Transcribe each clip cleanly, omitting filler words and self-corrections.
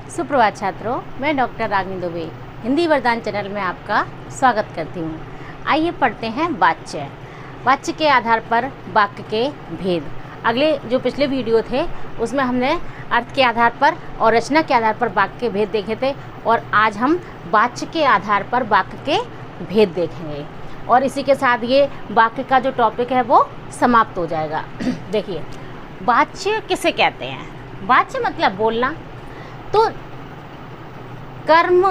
सुप्रभात छात्रों, मैं डॉक्टर रागिनी दुबे हिंदी वरदान चैनल में आपका स्वागत करती हूँ। आइए पढ़ते हैं वाच्य। वाच्य के आधार पर वाक्य के भेद। अगले जो पिछले वीडियो थे उसमें हमने अर्थ के आधार पर और रचना के आधार पर वाक्य के भेद देखे थे, और आज हम वाच्य के आधार पर वाक्य के भेद देखेंगे, और इसी के साथ ये वाक्य का जो टॉपिक है वो समाप्त हो जाएगा। देखिए, वाच्य किसे कहते हैं? वाच्य मतलब बोलना। तो कर्म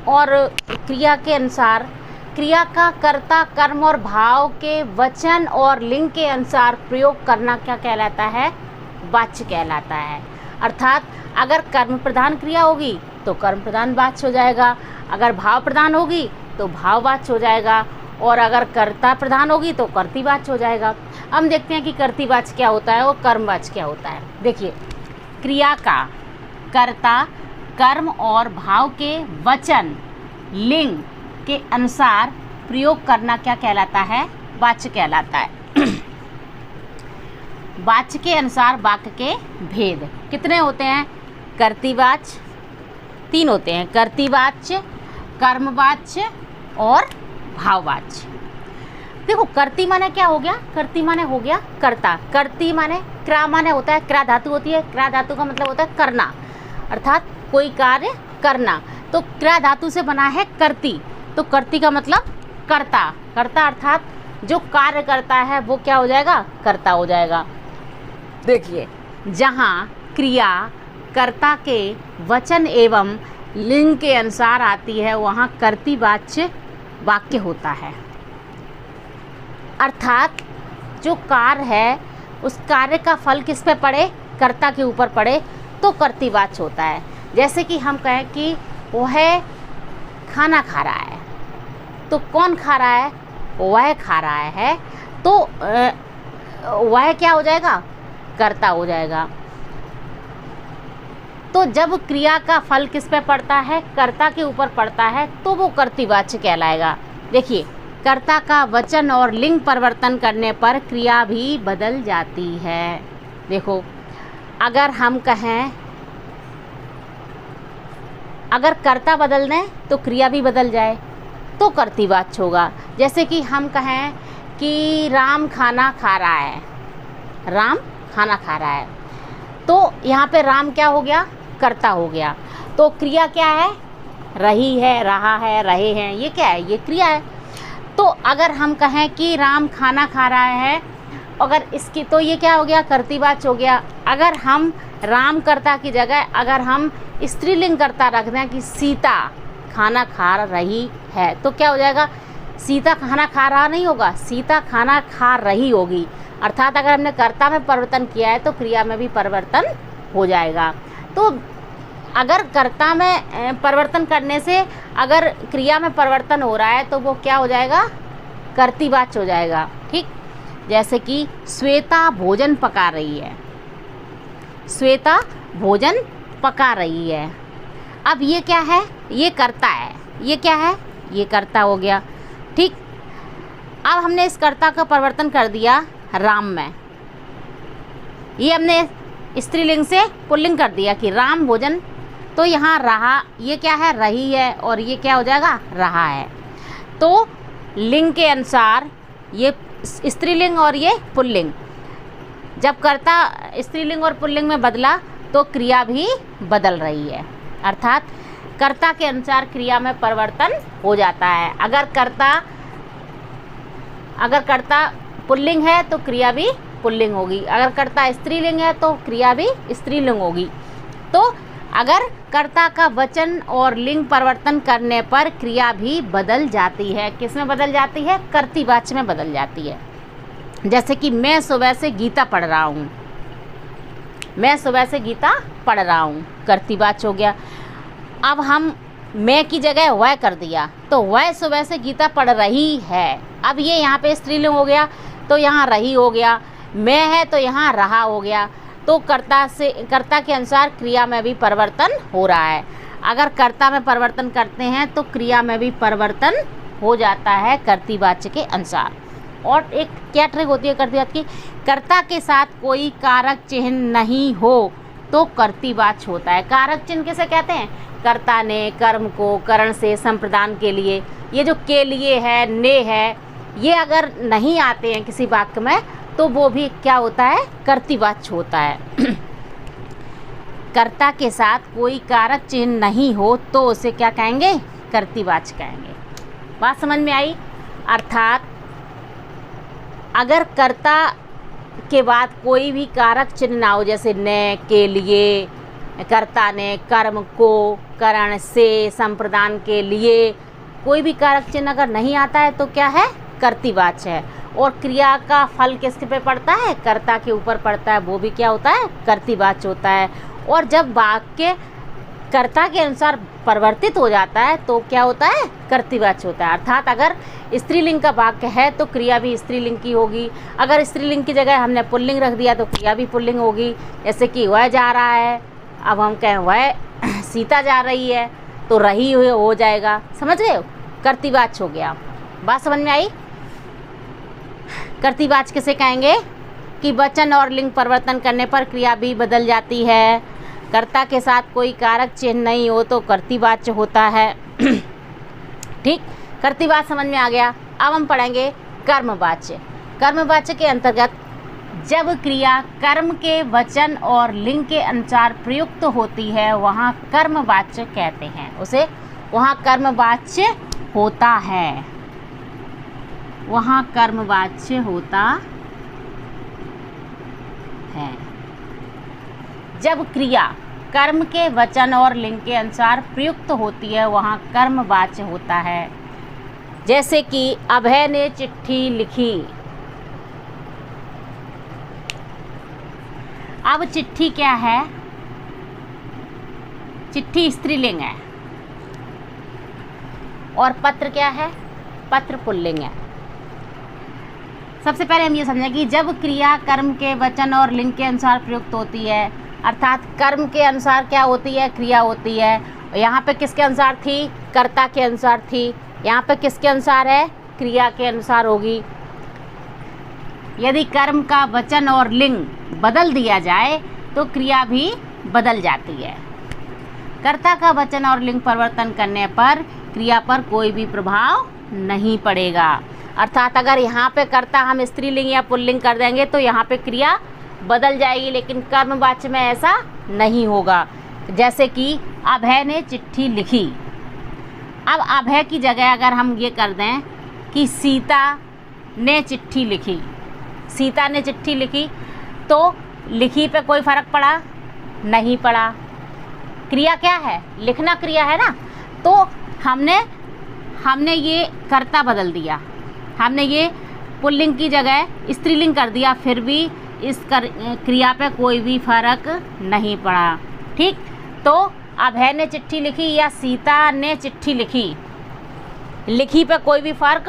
और क्रिया के अनुसार क्रिया का कर्ता कर्म और भाव के वचन और लिंग के अनुसार प्रयोग करना क्या कहलाता है? वाच्य कहलाता है। अर्थात अगर कर्म प्रधान क्रिया होगी तो कर्म प्रधान वाच्य हो जाएगा, अगर भाव प्रधान होगी तो भाव वाच्य हो जाएगा, और अगर कर्ता प्रधान होगी तो कर्ती वाच्य हो जाएगा। हम देखते हैं कि कर्ती वाच्य क्या होता है और कर्म वाच्य क्या होता है। देखिए, क्रिया का कर्ता कर्म और भाव के वचन लिंग के अनुसार प्रयोग करना क्या कहलाता है? वाच्य कहलाता है। वाच्य के अनुसार वाक्य के भेद कितने होते हैं? कर्तृवाच्य 3 होते हैं, कर्तृवाच्य, कर्मवाच्य और भाववाच्य। देखो, कर्ती माने क्या हो गया? कर्ती माने हो गया कर्ता। कर्ती माने क्रा माने होता है, क्रा धातु होती है, क्रा धातु का मतलब होता है करना, अर्थात कोई कार्य करना। तो क्रा धातु से बना है कर्ती, तो कर्ती का मतलब कर्ता। कर्ता अर्थात जो कार्य करता है वो क्या हो जाएगा? कर्ता हो जाएगा। देखिए, जहाँ क्रिया कर्ता के वचन एवं लिंग के अनुसार आती है वहाँ कर्तृवाच्य वाक्य होता है। अर्थात जो कार्य है उस कार्य का फल किस पे पड़े? कर्ता के ऊपर पड़े तो कर्तृवाच्य होता है। जैसे कि हम कहें कि वह खाना खा रहा है, तो कौन खा रहा है? वह खा रहा है, तो वह क्या हो जाएगा? कर्ता हो जाएगा। तो जब क्रिया का फल किस पे पड़ता है? कर्ता के ऊपर पड़ता है, तो वो कर्तृवाच्य कहलाएगा। देखिए, कर्ता का वचन और लिंग परिवर्तन करने पर क्रिया भी बदल जाती है। देखो, अगर हम कहें, अगर कर्ता बदल दें तो क्रिया भी बदल जाए तो कर्तृवाच्य होगा। जैसे कि हम कहें कि राम खाना खा रहा है, राम खाना खा रहा है, तो यहाँ पे राम क्या हो गया? कर्ता हो गया। तो क्रिया क्या है? रही है, रहा है, रहे हैं, ये क्या है? ये क्रिया है। तो अगर हम कहें कि राम खाना खा रहा है, अगर इसकी, तो ये क्या हो गया? कर्तृवाच्य हो गया। अगर हम राम कर्ता की जगह अगर हम स्त्रीलिंग कर्ता रख दें कि सीता खाना खा रही है, तो क्या हो जाएगा? सीता खाना खा रहा नहीं होगा, सीता खाना खा रही होगी। अर्थात अगर हमने कर्ता में परिवर्तन किया है तो क्रिया में भी परिवर्तन हो जाएगा। तो अगर कर्ता में परिवर्तन करने से अगर क्रिया में परिवर्तन हो रहा है तो वो क्या हो जाएगा? कर्तृवाच्य हो जाएगा। ठीक, जैसे कि श्वेता भोजन पका रही है, श्वेता भोजन पका रही है। अब ये क्या है? ये कर्ता है। ये क्या है? ये कर्ता हो गया। ठीक, अब हमने इस कर्ता का परिवर्तन कर दिया राम में, ये हमने स्त्रीलिंग से पुल्लिंग कर दिया कि राम भोजन, तो यहाँ रहा, ये क्या है? रही है, और ये क्या हो जाएगा? रहा है। तो लिंग के अनुसार ये स्त्रीलिंग और ये पुल्लिंग, जब कर्ता स्त्रीलिंग और पुल्लिंग में बदला तो क्रिया भी बदल रही है। अर्थात कर्ता के अनुसार क्रिया में परिवर्तन हो जाता है। अगर कर्ता पुल्लिंग है तो क्रिया भी पुल्लिंग होगी, अगर कर्ता स्त्रीलिंग है तो क्रिया भी स्त्रीलिंग होगी। तो अगर कर्ता का वचन और लिंग परिवर्तन करने पर क्रिया भी बदल जाती है। किस में बदल जाती है? कर्तृवाच्य में बदल जाती है। जैसे कि मैं सुबह से गीता पढ़ रहा हूँ, मैं सुबह से गीता पढ़ रहा हूँ, कर्तृवाच्य हो गया। अब हम मैं की जगह वह कर दिया, तो वह सुबह से गीता पढ़ रही है। अब ये यहाँ पे स्त्रीलिंग हो गया तो यहाँ रही हो गया, मैं है तो यहाँ रहा हो गया। तो कर्ता के अनुसार क्रिया में भी परिवर्तन हो रहा है। अगर कर्ता में परिवर्तन करते हैं तो क्रिया में भी परिवर्तन हो जाता है कर्तृवाच्य के अनुसार। और एक क्या ट्रिक होती है कर्तृवाच्य की? कर्ता के साथ कोई कारक चिन्ह नहीं हो तो कर्तृवाच्य होता है। कारक चिन्ह किसे कहते हैं? कर्ता ने कर्म को करण से संप्रदान के लिए, ये जो के लिए है, ने है, ये अगर नहीं आते हैं किसी वाक्य में तो वो भी क्या होता है? कर्तृवाच्य होता है। कर्ता के साथ कोई कारक चिन्ह नहीं हो तो उसे क्या कहेंगे? कर्तृवाच्य कहेंगे। बात समझ में आई? अर्थात अगर कर्ता के बाद कोई भी कारक चिन्ह ना हो, जैसे ने, के लिए, कर्ता ने कर्म को करण से संप्रदान के लिए, कोई भी कारक चिन्ह अगर नहीं आता है तो क्या है? कर्तृवाच्य है। और क्रिया का फल किसके पे पड़ता है? कर्ता के ऊपर पड़ता है, वो भी क्या होता है? कर्तृवाच्य होता है। और जब वाक्य कर्ता के अनुसार परिवर्तित हो जाता है तो क्या होता है? कर्तृवाच्य होता है। अर्थात अगर स्त्रीलिंग का वाक्य है तो क्रिया भी स्त्रीलिंग की होगी, अगर स्त्रीलिंग की जगह हमने पुल्लिंग रख दिया तो क्रिया भी पुल्लिंग होगी। जैसे कि वह जा रहा है, अब हम कहें वह सीता जा रही है तो रही हुई हो जाएगा। समझ गए हो? कर्तृवाच्य हो गया। बात समझ में आई? कर्तृवाच्य किसे कहेंगे? कि वचन और लिंग परिवर्तन करने पर क्रिया भी बदल जाती है। कर्ता के साथ कोई कारक चिन्ह नहीं हो तो कर्तृवाच्य होता है। ठीक, कर्तृवाच्य समझ में आ गया। अब हम पढ़ेंगे कर्मवाच्य। कर्मवाच्य के अंतर्गत जब क्रिया कर्म के वचन और लिंग के अनुसार प्रयुक्त होती है वहाँ कर्मवाच्य कहते हैं उसे, वहाँ कर्मवाच्य होता है, वहाँ कर्मवाच्य होता है। जब क्रिया कर्म के वचन और लिंग के अनुसार प्रयुक्त होती है वहाँ कर्मवाच्य होता है। जैसे कि अभय ने चिट्ठी लिखी। अब चिट्ठी क्या है? चिट्ठी स्त्रीलिंग है और पत्र क्या है? पत्र पुल्लिंग है। सबसे पहले हम ये समझें कि जब क्रिया कर्म के वचन और लिंग के अनुसार प्रयुक्त होती है, अर्थात कर्म के अनुसार क्या होती है? क्रिया होती है। यहाँ पे किसके अनुसार थी? कर्ता के अनुसार थी। यहाँ पे किसके अनुसार है? क्रिया के अनुसार होगी। यदि कर्म का वचन और लिंग बदल दिया जाए तो क्रिया भी बदल जाती है। कर्ता का वचन और लिंग परिवर्तन करने पर क्रिया पर कोई भी प्रभाव नहीं पड़ेगा। अर्थात अगर यहाँ पे कर्ता हम स्त्रीलिंग या पुल्लिंग कर देंगे तो यहाँ पे क्रिया बदल जाएगी, लेकिन कर्मवाच्य में ऐसा नहीं होगा। जैसे कि अभय ने चिट्ठी लिखी। अब अभय की जगह अगर हम ये कर दें कि सीता ने चिट्ठी लिखी, सीता ने चिट्ठी लिखी, तो लिखी पे कोई फ़र्क पड़ा? नहीं पड़ा। क्रिया क्या है? लिखना क्रिया है ना। तो हमने ये कर्ता बदल दिया, हमने ये पुल्लिंग की जगह स्त्रीलिंग कर दिया, फिर भी इस क्रिया पे कोई भी फ़र्क नहीं पड़ा। ठीक, तो अभय ने चिट्ठी लिखी या सीता ने चिट्ठी लिखी, लिखी पे कोई भी फ़र्क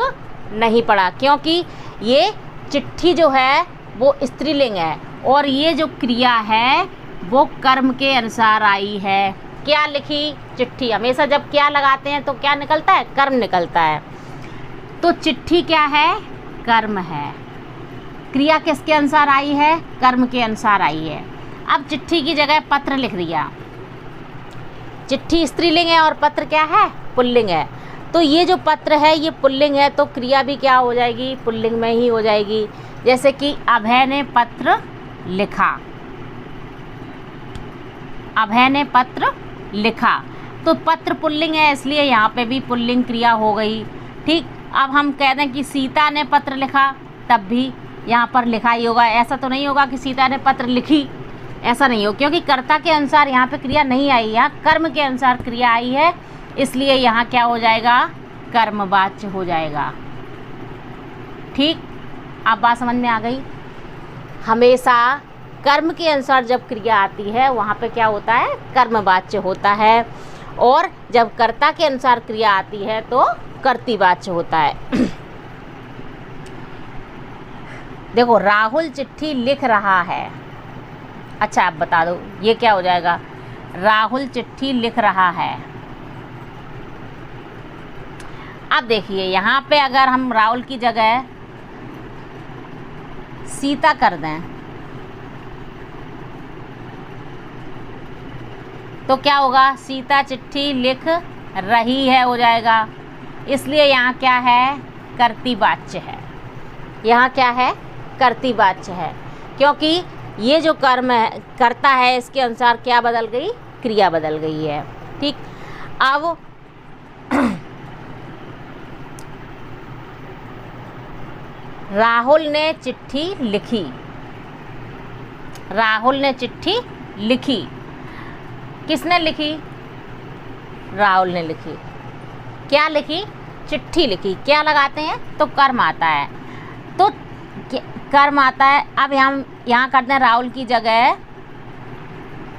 नहीं पड़ा, क्योंकि ये चिट्ठी जो है वो स्त्रीलिंग है और ये जो क्रिया है वो कर्म के अनुसार आई है। क्या लिखी? चिट्ठी। हमेशा जब क्या लगाते हैं तो क्या निकलता है? कर्म निकलता है। तो चिट्ठी क्या है? कर्म है। क्रिया किसके अनुसार आई है? कर्म के अनुसार आई है। अब चिट्ठी की जगह पत्र लिख दिया। चिट्ठी स्त्रीलिंग है और पत्र क्या है? पुल्लिंग है। तो ये जो पत्र है ये पुल्लिंग है तो क्रिया भी क्या हो जाएगी? पुल्लिंग में ही हो जाएगी। जैसे कि अभय ने पत्र लिखा, अभय ने पत्र लिखा, तो पत्र पुल्लिंग है इसलिए यहाँ पे भी पुल्लिंग क्रिया हो गई। ठीक, अब हम कह दें कि सीता ने पत्र लिखा, तब भी यहाँ पर लिखा ही होगा। ऐसा तो नहीं होगा कि सीता ने पत्र लिखी, ऐसा नहीं हो, क्योंकि कर्ता के अनुसार यहाँ पे क्रिया नहीं आई, यहाँ कर्म के अनुसार क्रिया आई है, इसलिए यहाँ क्या हो जाएगा? कर्मवाच्य हो जाएगा। ठीक, अब बात समझ में आ गई। हमेशा कर्म के अनुसार जब क्रिया आती है वहाँ पे क्या होता है? कर्मवाच्य होता है, और जब कर्ता के अनुसार क्रिया आती है तो कर्तृवाच्य होता है। देखो, राहुल चिट्ठी लिख रहा है। अच्छा, आप बता दो ये क्या हो जाएगा? राहुल चिट्ठी लिख रहा है। अब देखिए यहाँ पे अगर हम राहुल की जगह सीता कर दें तो क्या होगा, सीता चिट्ठी लिख रही है हो जाएगा। इसलिए यहाँ क्या है, कर्तृवाच्य है। यहाँ क्या है, कर्तृवाच्य है, क्योंकि ये जो कर्म है, कर्ता है, इसके अनुसार क्या बदल गई, क्रिया बदल गई है। ठीक, अब राहुल ने चिट्ठी लिखी। राहुल ने चिट्ठी लिखी, किसने लिखी, राहुल ने लिखी। क्या लिखी, चिट्ठी लिखी। क्या लगाते हैं, तो कर्म आता है, तो कर्म आता है। अब हम यहाँ करते हैं राहुल की जगह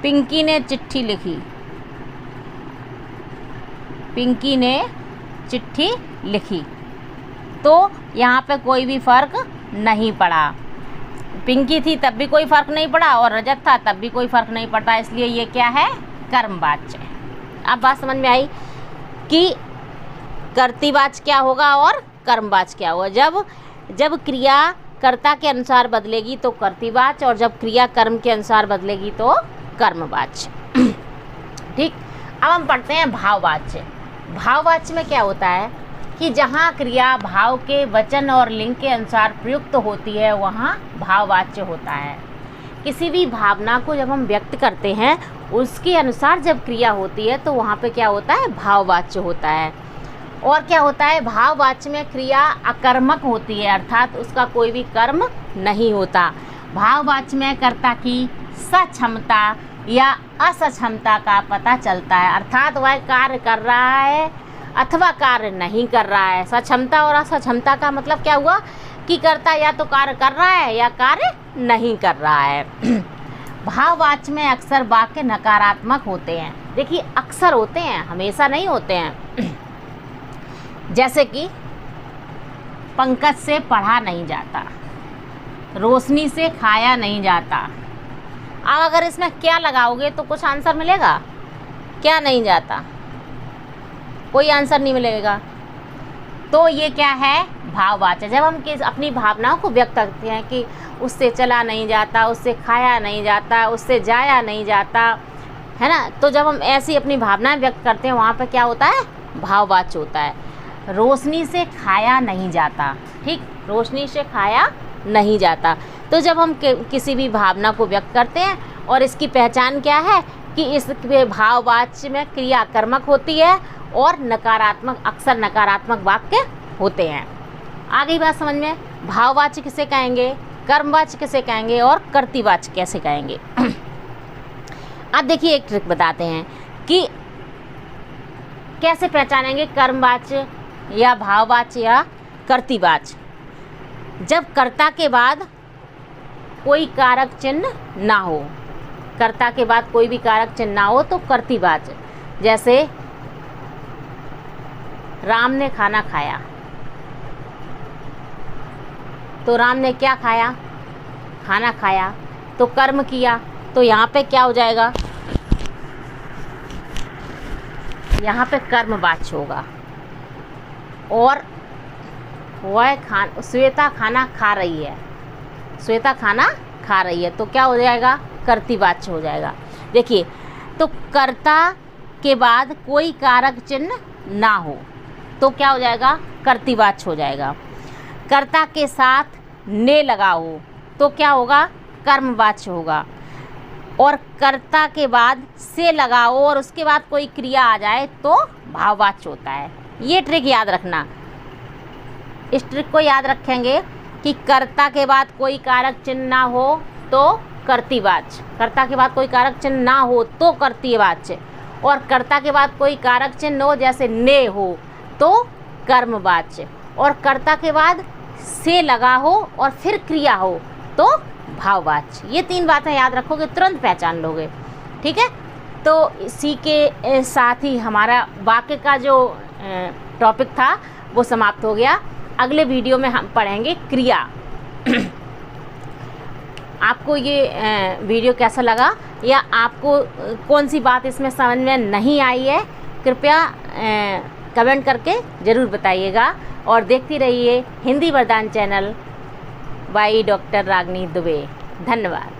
पिंकी ने चिट्ठी लिखी। पिंकी ने चिट्ठी लिखी, तो यहाँ पे कोई भी फर्क नहीं पड़ा। पिंकी थी तब भी कोई फर्क नहीं पड़ा, और रजत था तब भी कोई फर्क नहीं पड़ता, इसलिए ये क्या है, कर्मवाच्य। अब बात समझ में आई कि कर्तृवाच्य क्या होगा और कर्मवाच्य क्या होगा। जब क्रिया कर्ता के अनुसार बदलेगी तो कर्तृवाच्य, और जब क्रिया कर्म के अनुसार बदलेगी तो कर्मवाच्य। ठीक, अब हम पढ़ते हैं भाववाच्य। भाववाच्य में क्या होता है कि जहाँ क्रिया भाव के वचन और लिंग के अनुसार प्रयुक्त होती है वहाँ भाववाच्य होता है। किसी भी भावना को जब हम व्यक्त करते हैं उसके अनुसार जब क्रिया होती है तो वहाँ पे क्या होता है, भाववाच्य होता है। और क्या होता है, भाववाच्य में क्रिया अकर्मक होती है, अर्थात उसका कोई भी कर्म नहीं होता। भाववाच्य में कर्ता की सक्षमता या असक्षमता का पता चलता है, अर्थात वह कार्य कर रहा है अथवा कार्य नहीं कर रहा है। सक्षमता और असक्षमता का मतलब क्या हुआ कि कर्ता या तो कार्य कर रहा है या कार्य नहीं कर रहा है। भाववाच्य में अक्सर वाक्य नकारात्मक होते हैं। देखिए, अक्सर होते हैं, हमेशा नहीं होते हैं। जैसे कि पंकज से पढ़ा नहीं जाता, रोशनी से खाया नहीं जाता। अब अगर इसमें क्या लगाओगे तो कुछ आंसर मिलेगा, क्या नहीं जाता, कोई आंसर नहीं मिलेगा। तो ये क्या है, भाववाच्य। जब हम अपनी भावनाओं को व्यक्त करते हैं कि उससे चला नहीं जाता, उससे खाया नहीं जाता, उससे जाया नहीं जाता, है ना, तो जब हम ऐसी अपनी भावनाएं व्यक्त करते हैं वहाँ पर क्या होता है, भाववाच्य होता है। रोशनी से खाया नहीं जाता, ठीक, रोशनी से खाया नहीं जाता। तो जब हम किसी भी भावना को व्यक्त करते हैं और इसकी पहचान क्या है कि इस भाववाच्य में क्रिया कर्मक होती है और नकारात्मक, अक्सर नकारात्मक वाक्य होते हैं। आगे बात समझ में, भाववाच्य किसे कहेंगे, कर्मवाच्य किसे कहेंगे और कर्तृवाच्य कैसे कहेंगे। अब देखिए एक ट्रिक बताते हैं कि कैसे पहचानेंगे कर्मवाच्य या भाववाच्य या कर्तृवाच्य। जब कर्ता के बाद कोई कारक चिन्ह ना हो, कर्ता के बाद कोई भी कारक चिन्ह ना हो तो कर्तृवाच्य। जैसे राम ने खाना खाया, तो राम ने क्या खाया, खाना खाया, तो कर्म किया, तो यहाँ पे क्या हो जाएगा, यहाँ पे कर्मवाच्य होगा। और वह श्वेता खाना खा रही है, श्वेता खाना खा रही है, तो क्या हो जाएगा, कर्तृवाच्य हो जाएगा। देखिए, तो कर्ता के बाद कोई कारक चिन्ह ना हो तो क्या हो जाएगा, कर्तृवाच्य हो जाएगा। कर्ता के साथ ने लगा हो तो क्या होगा, कर्मवाच्य होगा। और कर्ता के बाद से लगा हो और उसके बाद कोई क्रिया आ जाए तो भाववाच्य होता है। ये ट्रिक याद रखना, इस ट्रिक को याद रखेंगे कि कर्ता के बाद कोई कारक चिन्ह ना हो तो कर्तृवाच्य, कर्ता के बाद कोई कारक चिन्ह ना हो तो कर्तृवाच्य, और कर्ता के बाद कोई कारक चिन्ह हो जैसे ने हो तो कर्मवाच्य, और कर्ता के बाद से लगा हो और फिर क्रिया हो तो भाववाच्य। ये तीन बातें याद रखोगे तुरंत पहचान लोगे, ठीक है। तो इसी के साथ ही हमारा वाक्य का जो टॉपिक था वो समाप्त हो गया। अगले वीडियो में हम पढ़ेंगे क्रिया। आपको ये वीडियो कैसा लगा या आपको कौन सी बात इसमें समझ में नहीं आई है, कृपया कमेंट करके ज़रूर बताइएगा। और देखती रहिए हिंदी वरदान चैनल बाई डॉक्टर रागनी दुबे। धन्यवाद।